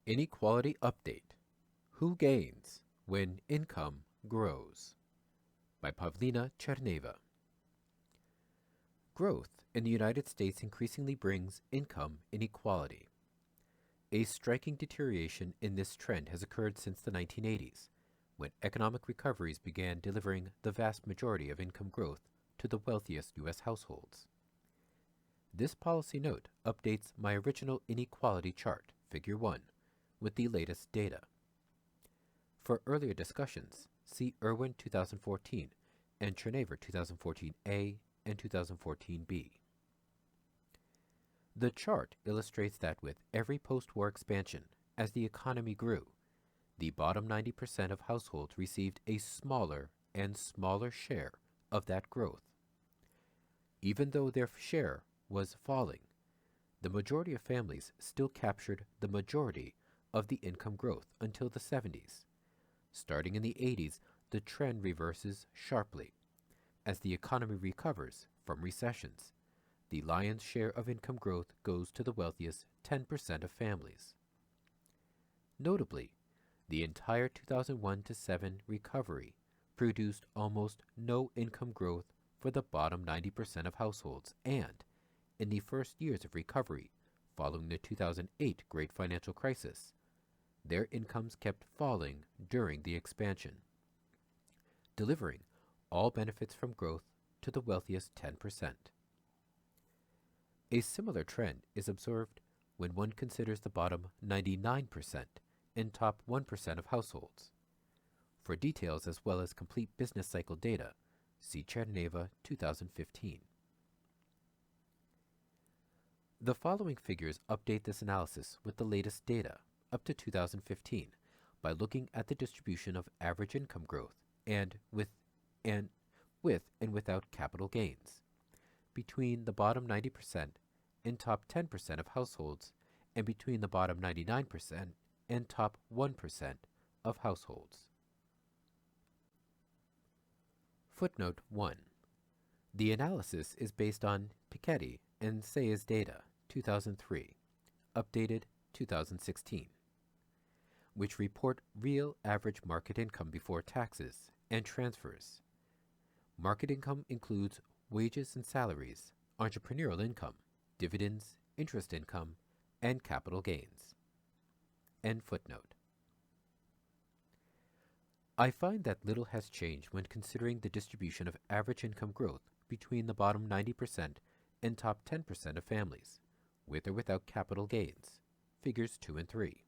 Inequality Update: Who Gains When Income Grows? By Pavlina Tcherneva. Growth in the United States increasingly brings income inequality. A striking deterioration in this trend has occurred since the 1980s, when economic recoveries began delivering the vast majority of income growth to the wealthiest U.S. households. This policy note updates my original inequality chart, Figure 1, with the latest data. For earlier discussions, see Irwin 2014 and Tcherneva 2014a and 2014b. The chart illustrates that with every post-war expansion, as the economy grew, the bottom 90% of households received a smaller and smaller share of that growth. Even though their share was falling, the majority of families still captured the majority of the income growth until the 70s. Starting in the 80s, the trend reverses sharply. As the economy recovers from recessions, the lion's share of income growth goes to the wealthiest 10% of families. Notably, the entire 2001 to 7 recovery produced almost no income growth for the bottom 90% of households, and in the first years of recovery following the 2008 Great Financial Crisis, their incomes kept falling during the expansion, delivering all benefits from growth to the wealthiest 10%. A similar trend is observed when one considers the bottom 99% and top 1% of households. For details as well as complete business cycle data, see Tcherneva 2015. The following figures update this analysis with the latest data up to 2015 by looking at the distribution of average income growth and with and without capital gains between the bottom 90% and top 10% of households, and between the bottom 99% and top 1% of households. Footnote 1. The analysis is based on Piketty and Say's data, 2003, updated 2016, which report real average market income before taxes and transfers. Market income includes wages and salaries, entrepreneurial income, dividends, interest income, and capital gains. End footnote. I find that little has changed when considering the distribution of average income growth between the bottom 90% and top 10% of families, with or without capital gains, figures 2 and 3.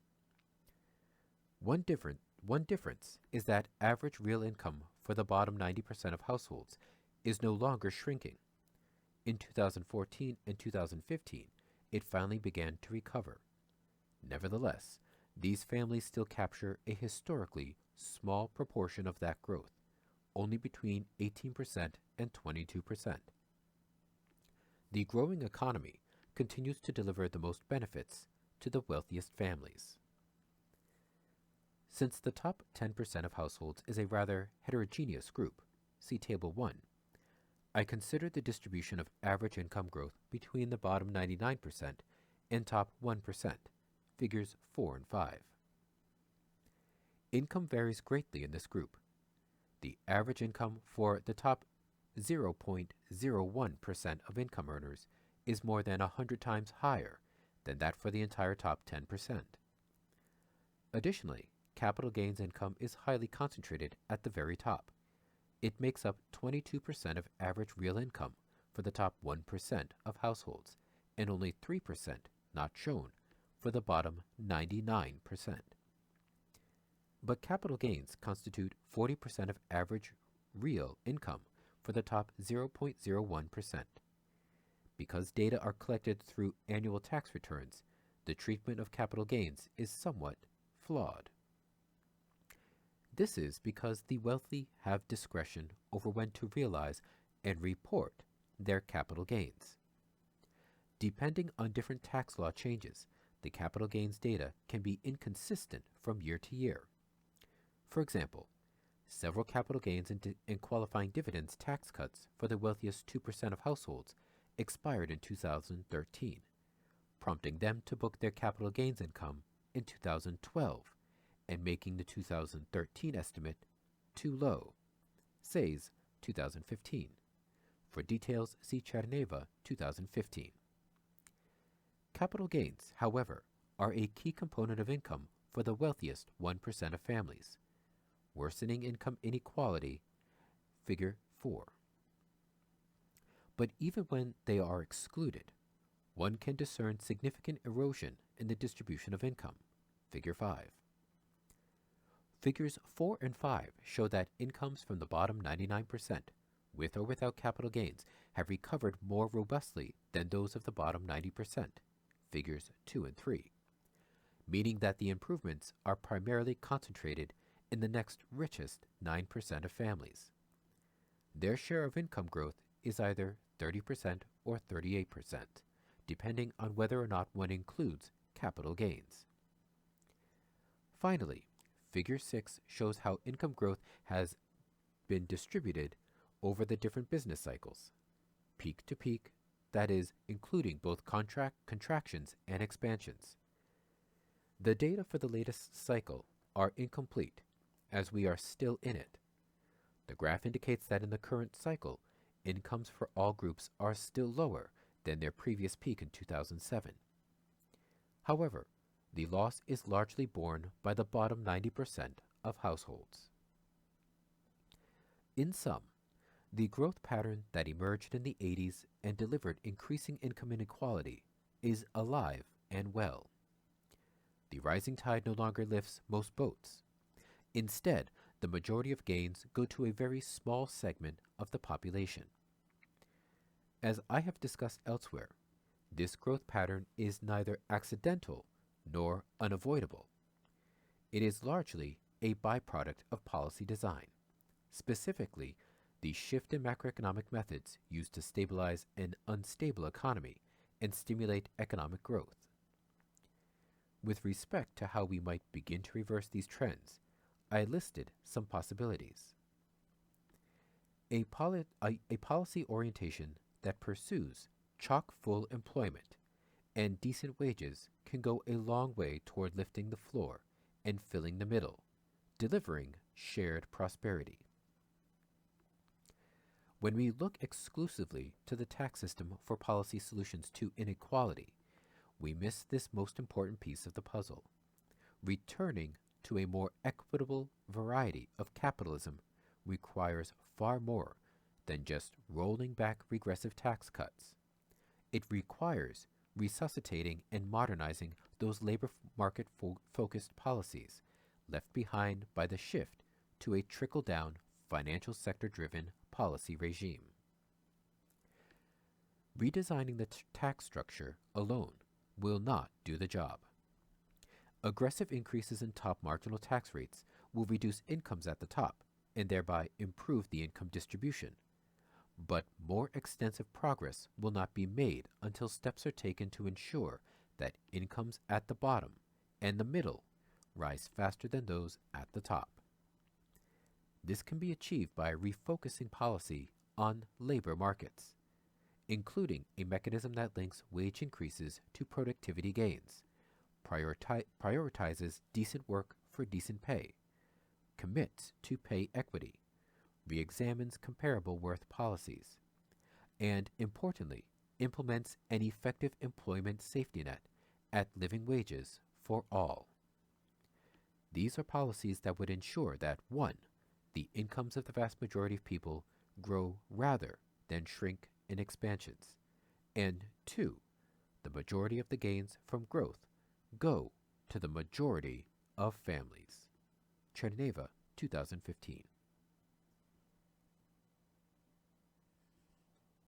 One difference is that average real income for the bottom 90% of households is no longer shrinking. In 2014 and 2015, it finally began to recover. Nevertheless, these families still capture a historically small proportion of that growth, only between 18% and 22%. The growing economy continues to deliver the most benefits to the wealthiest families. Since the top 10% of households is a rather heterogeneous group, see Table 1, I consider the distribution of average income growth between the bottom 99% and top 1%, figures 4 and 5. Income varies greatly in this group. The average income for the top 0.01% of income earners is more than 100 times higher than that for the entire top 10%. Additionally, capital gains income is highly concentrated at the very top. It makes up 22% of average real income for the top 1% of households, and only 3% not shown for the bottom 99%. But capital gains constitute 40% of average real income for the top 0.01%. Because data are collected through annual tax returns, the treatment of capital gains is somewhat flawed. This is because the wealthy have discretion over when to realize and report their capital gains. Depending on different tax law changes, the capital gains data can be inconsistent from year to year. For example, several capital gains and qualifying dividends tax cuts for the wealthiest 2% of households expired in 2013, prompting them to book their capital gains income in 2012 and making the 2013 estimate too low, says 2015. For details, see Tcherneva 2015. Capital gains, however, are a key component of income for the wealthiest 1% of families. Worsening income inequality, figure 4. But even when they are excluded, one can discern significant erosion in the distribution of income, figure 5. Figures 4 and 5 show that incomes from the bottom 99%, with or without capital gains, have recovered more robustly than those of the bottom 90%, figures 2 and 3, meaning that the improvements are primarily concentrated in the next richest 9% of families. Their share of income growth is either 30% or 38%, depending on whether or not one includes capital gains. Finally, Figure 6 shows how income growth has been distributed over the different business cycles, peak to peak, that is, including both contractions and expansions. The data for the latest cycle are incomplete, as we are still in it. The graph indicates that in the current cycle, incomes for all groups are still lower than their previous peak in 2007. However, the loss is largely borne by the bottom 90% of households. In sum, the growth pattern that emerged in the 80s and delivered increasing income inequality is alive and well. The rising tide no longer lifts most boats. Instead, the majority of gains go to a very small segment of the population. As I have discussed elsewhere, this growth pattern is neither accidental nor unavoidable. It is largely a byproduct of policy design, specifically the shift in macroeconomic methods used to stabilize an unstable economy and stimulate economic growth. With respect to how we might begin to reverse these trends, I listed some possibilities. A policy orientation that pursues chock-full employment and decent wages can go a long way toward lifting the floor and filling the middle, delivering shared prosperity. When we look exclusively to the tax system for policy solutions to inequality, we miss this most important piece of the puzzle. Returning to a more equitable variety of capitalism requires far more than just rolling back regressive tax cuts. It requires resuscitating and modernizing those labor market focused policies left behind by the shift to a trickle-down, financial sector-driven policy regime. Redesigning the tax structure alone will not do the job. Aggressive increases in top marginal tax rates will reduce incomes at the top and thereby improve the income distribution. But more extensive progress will not be made until steps are taken to ensure that incomes at the bottom and the middle rise faster than those at the top. This can be achieved by refocusing policy on labor markets, including a mechanism that links wage increases to productivity gains, prioritizes decent work for decent pay, commits to pay equity, re-examines comparable worth policies, and, importantly, implements an effective employment safety net at living wages for all. These are policies that would ensure that 1. The incomes of the vast majority of people grow rather than shrink in expansions, and 2. The majority of the gains from growth go to the majority of families. Tcherneva, 2015.